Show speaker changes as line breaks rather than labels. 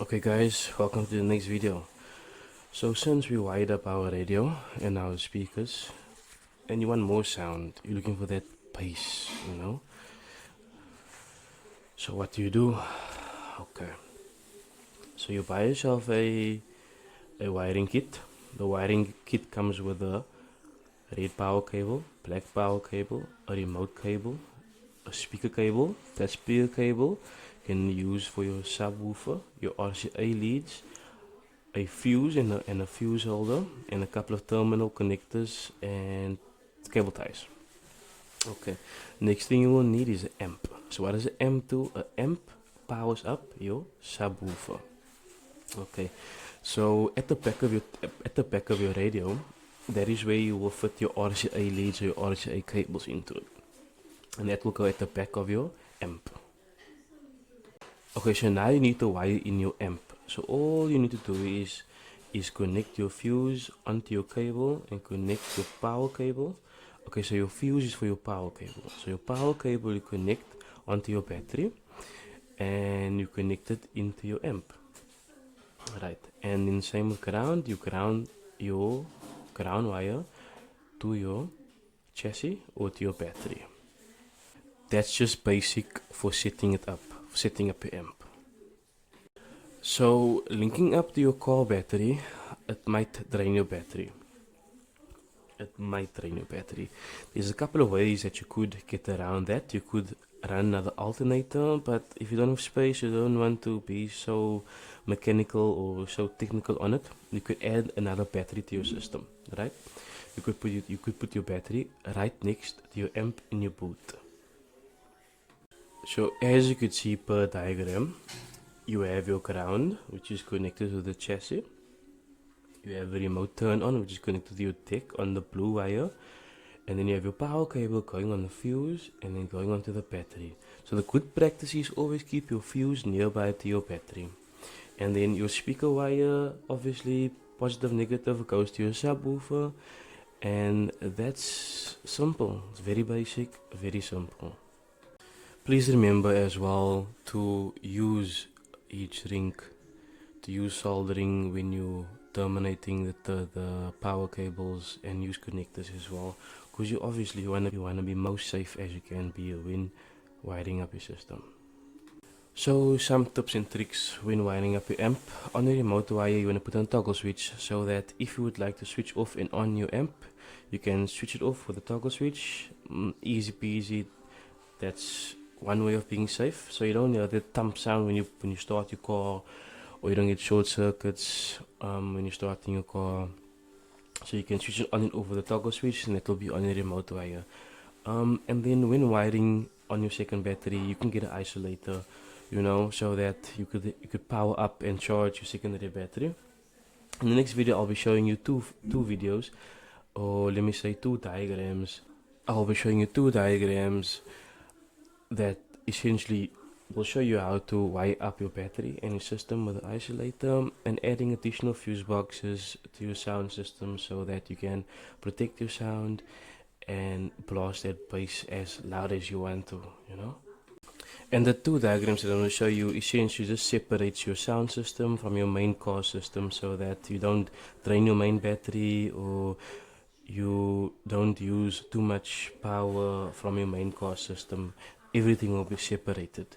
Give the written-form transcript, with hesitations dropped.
Okay guys, welcome to the next video. So since we wired up our radio and our speakers and you want more sound, you're looking for that bass. So what do? Okay. So you buy yourself a wiring kit. The wiring kit comes with a red power cable, black power cable, a remote cable, a speaker cable. That speaker cable can use for your subwoofer, your RCA leads, a fuse and a fuse holder, and a couple of terminal connectors and cable ties. Okay, next thing you will need is an amp. So what does an amp do? An amp powers up your subwoofer. Okay, so at the back of your radio, that is where you will fit your RCA leads or your RCA cables into it, and that will go at the back of your amp. Okay, so now you need to wire in your amp. So all you need to do is connect your fuse onto your cable and connect your power cable. Okay, so your fuse is for your power cable. So your power cable you connect onto your battery and you connect it into your amp. Right. And in same with ground, you ground your ground wire to your chassis or to your battery. That's just basic for setting up your amp. So linking up to your car battery, it might drain your battery. There's a couple of ways that you could get around that. You could run another alternator, but if you don't have space, you don't want to be so mechanical or so technical on it, you could add another battery to your system, right? You could put your battery right next to your amp in your boot. So as you could see per diagram, you have your ground, which is connected to the chassis. You have a remote turn on, which is connected to your deck on the blue wire. And then you have your power cable going on the fuse and then going onto the battery. So the good practice is always keep your fuse nearby to your battery. And then your speaker wire, obviously positive, negative, goes to your subwoofer. And that's simple. It's very basic, very simple. Please remember as well to use each ring, to use soldering when you terminating the power cables, and use connectors as well, because you obviously want to be most safe as you can be when wiring up your system. So some tips and tricks when wiring up your amp. On the remote wire you want to put on a toggle switch, so that if you would like to switch off and on your amp, you can switch it off with the toggle switch. Easy peasy. That's one way of being safe, so you don't hear the thump sound when you start your car, or you don't get short circuits when you're starting your car. So you can switch it on and off with the toggle switch, and it will be on a remote wire. And then when wiring on your second battery, you can get an isolator, so that you could power up and charge your secondary battery. In the next video, I'll be showing you two videos, or let me say two diagrams. I'll be showing you two diagrams that essentially will show you how to wire up your battery and your system with an isolator, and adding additional fuse boxes to your sound system so that you can protect your sound and blast that bass as loud as you want to. And the two diagrams that I'm going to show you essentially just separates your sound system from your main car system, so that you don't drain your main battery, or you don't use too much power from your main car system. Everything will be separated.